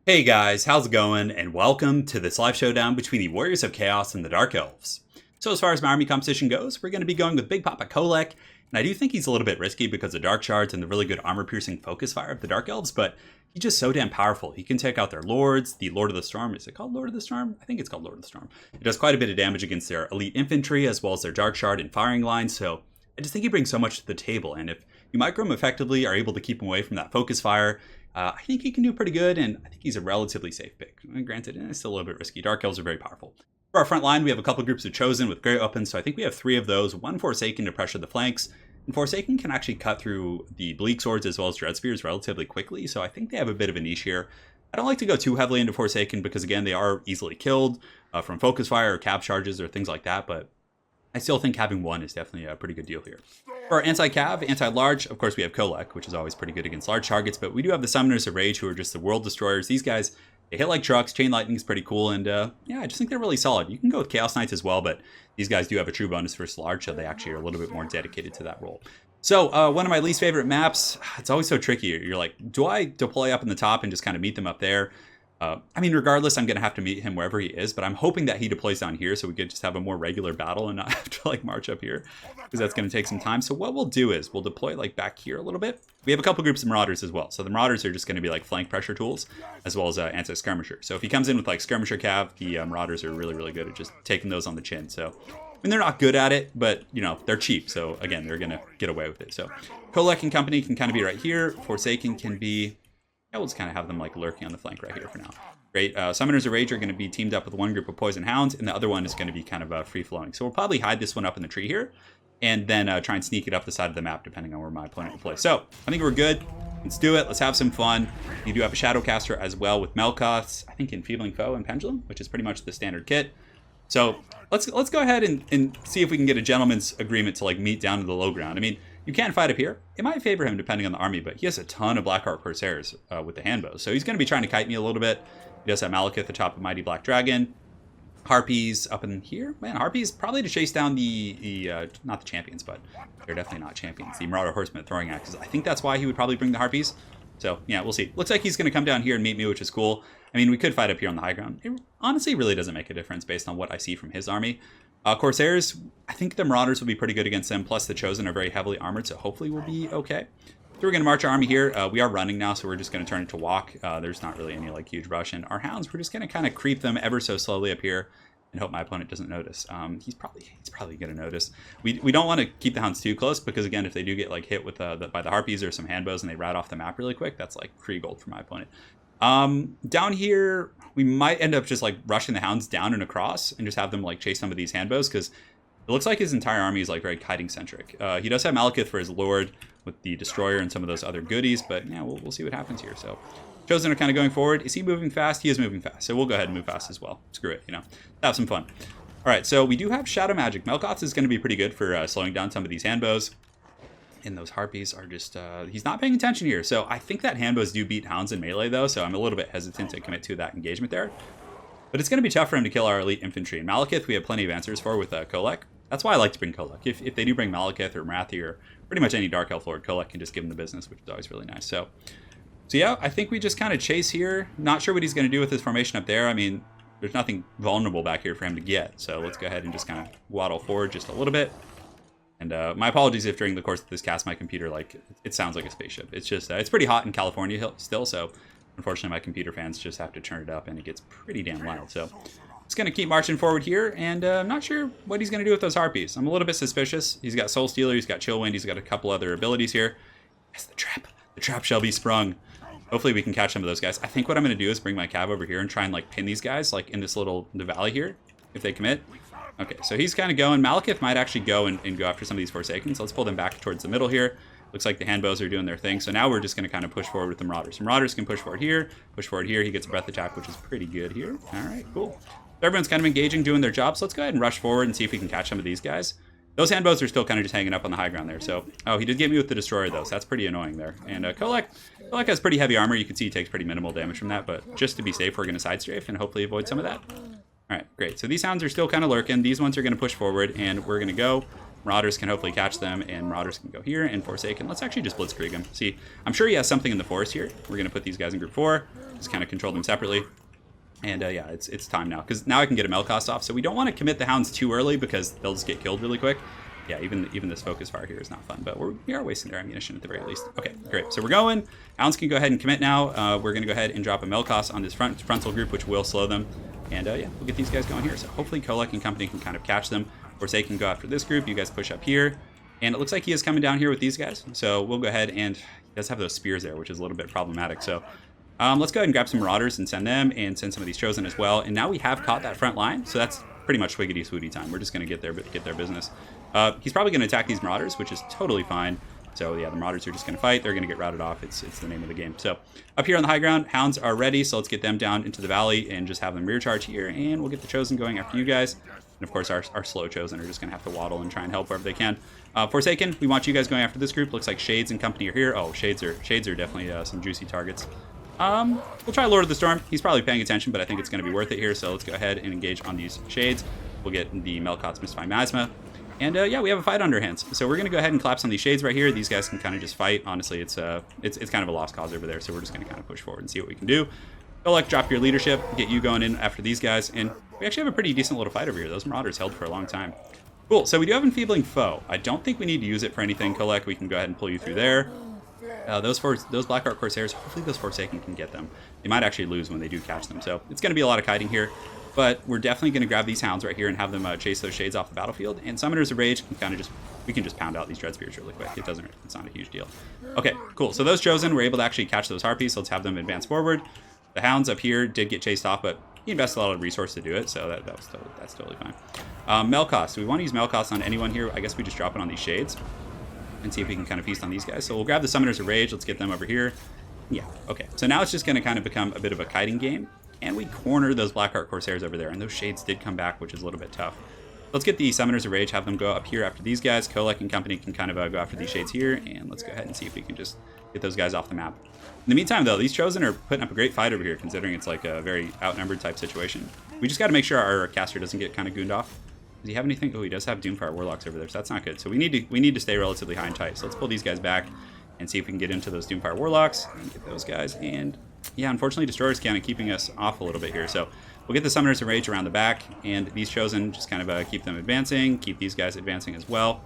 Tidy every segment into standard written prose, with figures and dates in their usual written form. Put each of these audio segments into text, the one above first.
Hey guys, how's it going? And welcome to this live showdown between the Warriors of Chaos and the Dark Elves. So as far as my army composition goes, we're going to be going with Big Papa KHOLEK, and I do think he's a little bit risky because of Dark Shards and the really good armor-piercing focus fire of the Dark Elves, but he's just so damn powerful. He can take out their Lords, the Lord of the Storm. Is it called Lord of the Storm? I think it's called Lord of the Storm. It does quite a bit of damage against their elite infantry as well as their Dark Shard and firing lines, so I just think he brings so much to the table, and if you micro him effectively, are able to keep him away from that focus fire, I think he can do pretty good, and I think he's a relatively safe pick. Granted, it's still a little bit risky. Dark Elves are very powerful. For our front line, we have a couple groups of Chosen with great weapons, so I think we have 3 of those. 1 Forsaken to pressure the flanks, and Forsaken can actually cut through the Bleak Swords as well as Dread Spears relatively quickly, so I think they have a bit of a niche here. I don't like to go too heavily into Forsaken because, again, they are easily killed from focus fire or cab charges or things like that, but I still think having 1 is definitely a pretty good deal here. For our anti-cav, anti-large, of course we have KHOLEK, which is always pretty good against large targets, but we do have the Summoners of Rage, who are just the world destroyers. These guys, they hit like trucks. Chain Lightning is pretty cool, and yeah, I just think they're really solid. You can go with Chaos Knights as well, but these guys do have a true bonus versus large, so they actually are a little bit more dedicated to that role. So one of my least favorite maps, it's always so tricky. You're like, do I deploy up in the top and just kind of meet them up there? I mean, regardless, I'm going to have to meet him wherever he is, but I'm hoping that he deploys down here so we could just have a more regular battle and not have to like march up here because that's going to take some time. So what we'll do is we'll deploy like back here a little bit. We have a couple groups of Marauders as well. So the Marauders are just going to be like flank pressure tools as well as anti-skirmisher. So if he comes in with like skirmisher cav, the Marauders are really, really good at just taking those on the chin. So I mean, they're not good at it, but you know, they're cheap. So again, they're going to get away with it. So KHOLEK and company can kind of be right here. Forsaken can be, yeah, we'll just kind of have them like lurking on the flank right here for now. Great. Summoners of Rage are going to be teamed up with one group of Poison Hounds, and the other one is going to be kind of free-flowing. So we'll probably hide this one up in the tree here, and then try and sneak it up the side of the map, depending on where my opponent will play. So I think we're good. Let's do it. Let's have some fun. You do have a Shadowcaster as well with Melkoths, I think Enfeebling Foe and Pendulum, which is pretty much the standard kit. So let's go ahead and see if we can get a gentleman's agreement to like meet down to the low ground. I mean, you can fight up here. It might favor him depending on the army, but he has a ton of Blackheart Corsairs with the handbows. So he's going to be trying to kite me a little bit. He does have Malekith atop a Mighty Black Dragon. Harpies up in here. Man, Harpies probably to chase down the not the champions, but they're definitely not champions. The Marauder Horsemen throwing axes. I think that's why he would probably bring the Harpies. So yeah, we'll see. Looks like he's going to come down here and meet me, which is cool. I mean, we could fight up here on the high ground. It honestly really doesn't make a difference based on what I see from his army. Corsairs, I think the Marauders will be pretty good against them, plus the Chosen are very heavily armored, so hopefully we'll be okay. So we're going to march our army here. We are running now, so we're just going to turn it to walk. There's not really any like huge rush, and our Hounds, we're just going to kind of creep them ever so slowly up here and hope my opponent doesn't notice. He's probably going to notice. We don't want to keep the Hounds too close because again, if they do get like hit with by the Harpies or some handbows and they rat off the map really quick, that's like free gold for my opponent. Down here, we might end up just like rushing the Hounds down and across and just have them like chase some of these handbows because it looks like his entire army is like very kiting centric. He does have Malekith for his Lord with the Destroyer and some of those other goodies, but yeah, we'll see what happens here. So Chosen are kind of going forward. Is he moving fast? He is moving fast. So we'll go ahead and move fast as well. Screw it, you know, have some fun. All right, so we do have Shadow Magic. Melkoths is going to be pretty good for slowing down some of these handbows. And those Harpies are just, he's not paying attention here. So I think that handbows do beat Hounds in melee though, so I'm a little bit hesitant to commit to that engagement there. But it's going to be tough for him to kill our elite infantry. And Malekith, we have plenty of answers for with KHOLEK. That's why I like to bring KHOLEK. If they do bring Malekith or Marathi or pretty much any Dark Elf Lord, KHOLEK can just give him the business, which is always really nice. So yeah, I think we just kind of chase here. Not sure what he's going to do with his formation up there. I mean, there's nothing vulnerable back here for him to get. So let's go ahead and just kind of waddle forward just a little bit. And my apologies if during the course of this cast, my computer, like, it sounds like a spaceship. It's just, it's pretty hot in California still, so unfortunately my computer fans just have to turn it up and it gets pretty damn loud. So it's going to keep marching forward here, and I'm not sure what he's going to do with those Harpies. I'm a little bit suspicious. He's got Soul Stealer, he's got Chill Wind, he's got a couple other abilities here. Yes, the trap. The trap shall be sprung. Hopefully we can catch some of those guys. I think what I'm going to do is bring my cav over here and try and like pin these guys like in this the valley here, if they commit. Okay, so he's kind of going. Malekith might actually go and go after some of these Forsaken, so let's pull them back towards the middle here. Looks like the handbows are doing their thing, so now we're just going to kind of push forward with the Marauders. The Marauders can push forward here, he gets a breath attack, which is pretty good here. All right, cool. So everyone's kind of engaging, doing their job, so let's go ahead and rush forward and see if we can catch some of these guys. Those handbows are still kind of just hanging up on the high ground there, so... Oh, he did get me with the Destroyer, though, so that's pretty annoying there. And KHOLEK has pretty heavy armor. You can see he takes pretty minimal damage from that, but just to be safe, we're going to side strafe and hopefully avoid some of that. All right, great. So these Hounds are still kind of lurking. These ones are going to push forward, and we're going to go. Marauders can hopefully catch them, and Marauders can go here, and Forsaken, let's actually just Blitzkrieg him. See, I'm sure he has something in the forest here. We're going to put these guys in group 4, just kind of control them separately. And yeah, it's time now, because now I can get a Mel cost off. So we don't want to commit the Hounds too early, because they'll just get killed really quick. Yeah, even this focus fire here is not fun, but we are wasting their ammunition at the very least. Okay, great. So we're going. Hounds can go ahead and commit now. We're going to go ahead and drop a Mel cost on this frontal group, which will slow them. And yeah, we'll get these guys going here. So hopefully KHOLEK and company can kind of catch them. Forsaken can go after this group. You guys push up here. And it looks like he is coming down here with these guys. So we'll go ahead, and he does have those spears there, which is a little bit problematic. So let's go ahead and grab some Marauders and send them, and send some of these Chosen as well. And now we have caught that front line. So that's pretty much swiggity swooty time. We're just going to get their business. He's probably going to attack these Marauders, which is totally fine. So yeah, the Marauders are just going to fight. They're going to get routed off. It's the name of the game. So up here on the high ground, Hounds are ready. So let's get them down into the valley and just have them rear charge here. And we'll get the Chosen going after you guys. And of course, our slow Chosen are just going to have to waddle and try and help wherever they can. Forsaken, we want you guys going after this group. Looks like Shades and company are here. Oh, Shades are definitely some juicy targets. We'll try Lord of the Storm. He's probably paying attention, but I think it's going to be worth it here. So let's go ahead and engage on these Shades. We'll get the Melkot's Mystifying Miasma. And yeah, we have a fight on our hands. So we're going to go ahead and collapse on these Shades right here. These guys can kind of just fight. Honestly, it's kind of a lost cause over there. So we're just going to kind of push forward and see what we can do. KHOLEK, drop your leadership. Get you going in after these guys. And we actually have a pretty decent little fight over here. Those Marauders held for a long time. Cool. So we do have Enfeebling Foe. I don't think we need to use it for anything, KHOLEK. We can go ahead and pull you through there. Those Blackheart Corsairs, hopefully those Forsaken can get them. They might actually lose when they do catch them. So it's going to be a lot of kiting here. But we're definitely going to grab these Hounds right here and have them chase those Shades off the battlefield. And Summoners of Rage can kind of we can just pound out these Dread Spears really quick. It's not a huge deal. Okay, cool. So those Chosen were able to actually catch those Harpies. So let's have them advance forward. The Hounds up here did get chased off, but he invested a lot of resource to do it. So that's totally fine. Melkost. Do we want to use Melkost on anyone here? I guess we just drop it on these Shades and see if we can kind of feast on these guys. So we'll grab the Summoners of Rage. Let's get them over here. Yeah, okay. So now it's just going to kind of become a bit of a kiting game. And we corner those Blackheart Corsairs over there. And those Shades did come back, which is a little bit tough. Let's get the Summoners of Rage, have them go up here after these guys. KHOLEK and company can kind of go after these Shades here. And let's go ahead and see if we can just get those guys off the map. In the meantime, though, these Chosen are putting up a great fight over here, considering it's like a very outnumbered type situation. We just got to make sure our caster doesn't get kind of gooned off. Does he have anything? Oh, he does have Doomfire Warlocks over there, so that's not good. So we need to stay relatively high and tight. So let's pull these guys back and see if we can get into those Doomfire Warlocks and get those guys. And yeah, unfortunately, Destroyer's kind of keeping us off a little bit here. So we'll get the Summoners of Rage around the back, and these Chosen just kind of keep them advancing, keep these guys advancing as well.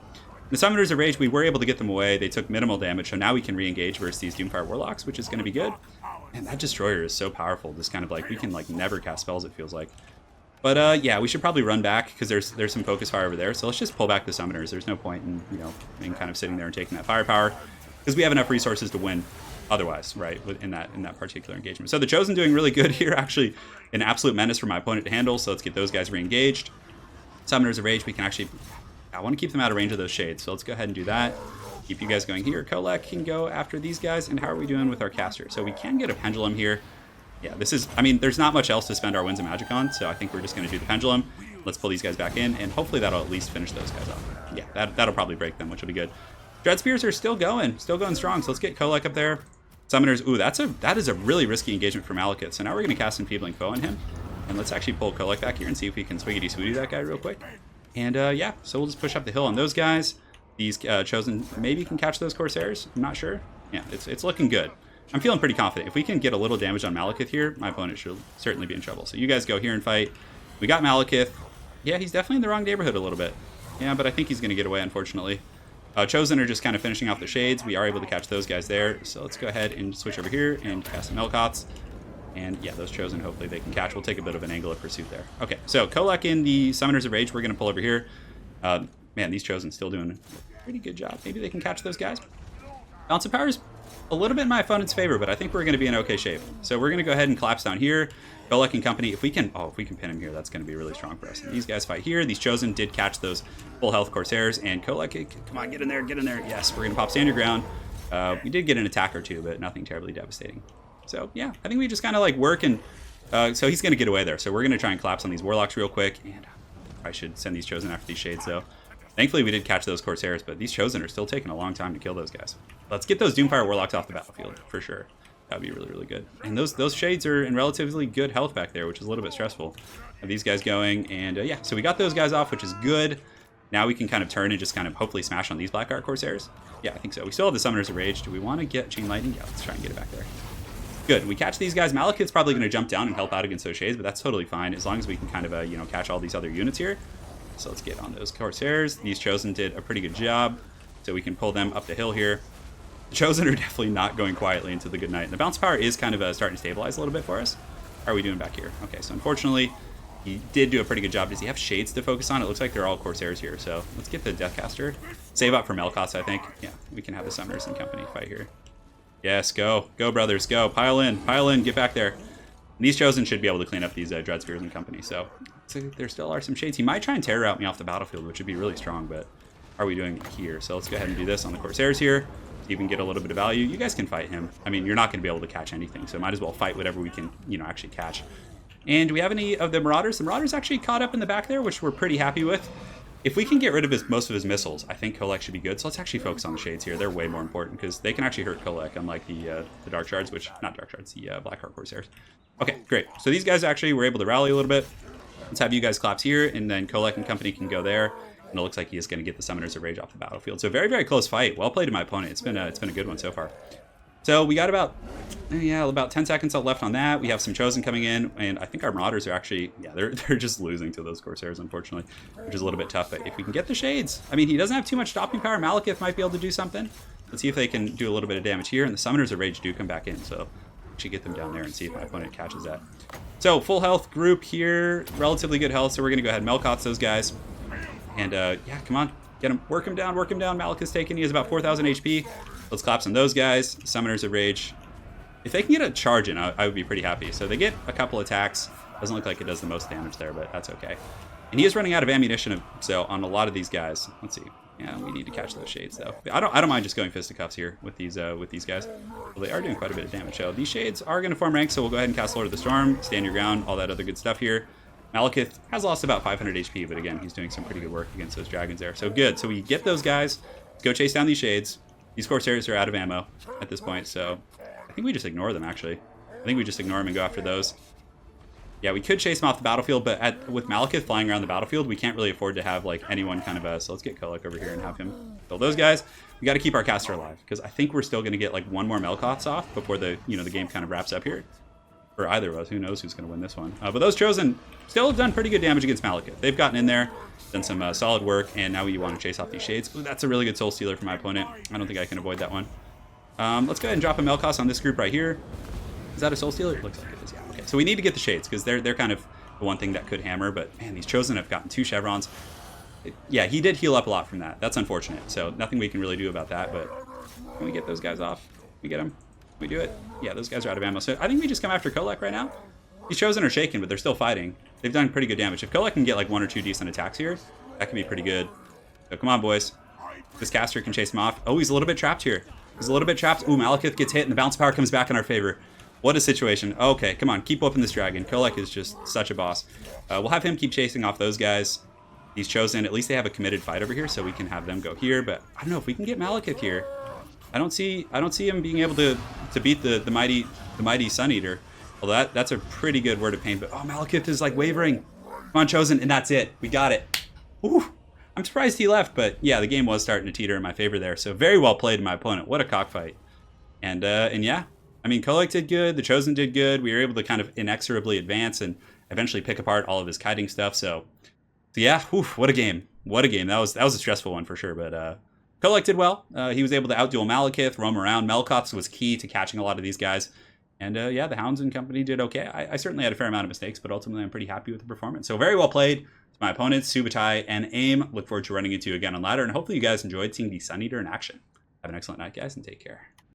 The Summoners of Rage, we were able to get them away. They took minimal damage, so now we can re-engage versus these Doomfire Warlocks, which is going to be good. And that Destroyer is so powerful. Just kind of like, we can like never cast spells, it feels like. But yeah, we should probably run back because there's some focus fire over there. So let's just pull back the Summoners. There's no point in kind of sitting there and taking that firepower because we have enough resources to win otherwise, right, in that particular engagement. So the Chosen doing really good here, actually an absolute menace for my opponent to handle. So let's get those guys re-engaged. Summoners of Rage, we can actually, I want to keep them out of range of those Shades. So let's go ahead and do that. Keep you guys going here. KHOLEK can go after these guys. And how are we doing with our caster? So we can get a Pendulum here. Yeah, this is, I mean, there's not much else to spend our Winds of Magic on, so I think we're just going to do the Pendulum. Let's pull these guys back in, and hopefully that'll at least finish those guys off. Yeah, that'll probably break them, which will be good. Dread Spears are still going strong, so let's get KHOLEK up there. Summoners, ooh, that is a really risky engagement for Malekith, so now we're going to cast Enfeebling Foe on him. And let's actually pull KHOLEK back here and see if we can swiggity-swooty that guy real quick. And yeah, so we'll just push up the hill on those guys. These Chosen maybe can catch those Corsairs, I'm not sure. Yeah, it's looking good. I'm feeling pretty confident. If we can get a little damage on Malekith here, my opponent should certainly be in trouble. So you guys go here and fight. We got Malekith. Yeah, he's definitely in the wrong neighborhood a little bit. Yeah, but I think he's going to get away, unfortunately. Chosen are just kind of finishing off the Shades. We are able to catch those guys there. So let's go ahead and switch over here and cast some Melkots. And yeah, those Chosen, hopefully they can catch. We'll take a bit of an angle of pursuit there. Okay, so KHOLEK in the Summoners of Rage, we're going to pull over here. Man, these Chosen still doing a pretty good job. Maybe they can catch those guys. Balance of Power is a little bit in my opponent's favor, but I think we're going to be in okay shape. So we're going to go ahead and collapse down here. KHOLEK and company, if we can pin him here, that's going to be really strong for us. And these guys fight here. These Chosen did catch those full health Corsairs, and KHOLEK, come on, get in there. Yes, we're going to pop stand your ground. We did get an attack or two, but nothing terribly devastating. So yeah, I think we just kind of like work, and so he's going to get away there. So we're going to try and collapse on these Warlocks real quick, and I should send these Chosen after these Shades though. Thankfully, we did catch those Corsairs, but these Chosen are still taking a long time to kill those guys. Let's get those Doomfire Warlocks off the battlefield, for sure. That would be really, really good. And those Shades are in relatively good health back there, which is a little bit stressful. Have these guys going, and yeah, so we got those guys off, which is good. Now we can kind of turn and just kind of hopefully smash on these Blackheart Corsairs. Yeah, I think so. We still have the Summoners of Rage. Do we want to get Chain Lightning? Yeah, let's try and get it back there. Good. We catch these guys. Malekith's probably going to jump down and help out against those Shades, but that's totally fine as long as we can kind of, you know, catch all these other units here. So let's get on those Corsairs. These Chosen did a pretty good job, so we can pull them up the hill here. The Chosen are definitely not going quietly into the good night. And the bounce power is kind of starting to stabilize a little bit for us. How are we doing back here? Okay, so unfortunately, he did do a pretty good job. Does he have Shades to focus on? It looks like they're all Corsairs here. So let's get the Deathcaster. Save up for Melkoths, I think. Yeah, we can have the Summoners and company fight here. Yes, go. Go, brothers, go. Pile in, get back there. And these Chosen should be able to clean up these Dread Spears and company. So there still are some Shades. He might try and terror out me off the battlefield, which would be really strong, but how are we doing here? So let's go ahead and do this on the Corsairs here. Even get a little bit of value. You guys can fight him. I mean, you're not going to be able to catch anything, so might as well fight whatever we can, you know, actually catch. And do we have any of the Marauders? The Marauders actually caught up in the back there, which we're pretty happy with. If we can get rid of most of his missiles, I think KHOLEK should be good. So let's actually focus on the Shades here. They're way more important because they can actually hurt KHOLEK, unlike the Dark Shards, which, not Dark Shards, the Blackheart Corsairs. Okay, great. So these guys actually were able to rally a little bit. Let's have you guys collapse here, and then KHOLEK and company can go there. And it looks like he is going to get the Summoners of Rage off the battlefield. So very, very close fight. Well played to my opponent. It's been a good one so far. So we got about 10 seconds left on that. We have some Chosen coming in, and I think our Marauders are actually, yeah, they're just losing to those Corsairs, unfortunately, which is a little bit tough. But if we can get the Shades, I mean, he doesn't have too much stopping power. Malekith might be able to do something. Let's see if they can do a little bit of damage here, and the Summoners of Rage do come back in. So actually get them down there and see if my opponent catches that. So full health group here, relatively good health. So we're gonna go ahead and Melkoths those guys, and yeah, come on, get him, work him down. Malekith's taken. He has about 4,000 HP. Let's collapse on those guys. Summoners of Rage. If they can get a charge in, I would be pretty happy. So they get a couple attacks. Doesn't look like it does the most damage there, but that's okay. And he is running out of ammunition, so on a lot of these guys. Let's see. Yeah, we need to catch those Shades though. I don't mind just going fisticuffs here with these guys. Well, they are doing quite a bit of damage. So these Shades are going to form ranks. So we'll go ahead and cast Lord of the Storm, stand your ground, all that other good stuff here. Malekith has lost about 500 HP, but again, he's doing some pretty good work against those dragons there. So good. So we get those guys. Let's go chase down these Shades. These Corsairs are out of ammo at this point, so I think we just ignore them, actually. I think we just ignore them and go after those. Yeah, we could chase them off the battlefield, but with Malekith flying around the battlefield, we can't really afford to have, like, anyone kind of... so let's get KHOLEK over here and have him kill those guys. We got to keep our caster alive, because I think we're still going to get, like, one more Melkoths off before the, you know, the game kind of wraps up here. For either of us. Who knows who's going to win this one. But those Chosen still have done pretty good damage against Malekith. They've gotten in there, done some solid work, and now we want to chase off these Shades. Ooh, that's a really good Soul Stealer for my opponent. I don't think I can avoid that one. Let's go ahead and drop a Melkoths on this group right here. Is that a Soul Stealer? It looks like it is, yeah. Okay, so we need to get the Shades, because they're kind of the one thing that could hammer, but man, these Chosen have gotten 2 chevrons. Yeah, he did heal up a lot from that. That's unfortunate, so nothing we can really do about that, but can we get those guys off? Can we get them? We do it? Yeah, those guys are out of ammo. So I think we just come after KHOLEK right now. These Chosen are shaken, but they're still fighting. They've done pretty good damage. If KHOLEK can get like 1 or 2 decent attacks here, that can be pretty good. So come on, boys. This caster can chase him off. Oh, he's a little bit trapped here. He's a little bit trapped. Ooh, Malekith gets hit, and the bounce power comes back in our favor. What a situation. Okay, come on. Keep whooping this dragon. KHOLEK is just such a boss. We'll have him keep chasing off those guys. These Chosen, at least they have a committed fight over here, so we can have them go here. But I don't know if we can get Malekith here. I don't see him being able to beat the mighty Sun Eater. Well, that's a pretty good word of pain. But oh, Malekith is like wavering. Come on, Chosen, and that's it. We got it. Ooh, I'm surprised he left, but yeah, the game was starting to teeter in my favor there. So very well played to my opponent. What a cockfight. And yeah, I mean, KHOLEK did good. The Chosen did good. We were able to kind of inexorably advance and eventually pick apart all of his kiting stuff. So yeah, whew, what a game. What a game. That was a stressful one for sure, but KHOLEK did well. He was able to outduel Malekith, roam around. Melkoths was key to catching a lot of these guys. And yeah, the Hounds and company did okay. I certainly had a fair amount of mistakes, but ultimately I'm pretty happy with the performance. So very well played to my opponents, Subutai and AIM. Look forward to running into you again on ladder. And hopefully you guys enjoyed seeing the Sun Eater in action. Have an excellent night, guys, and take care.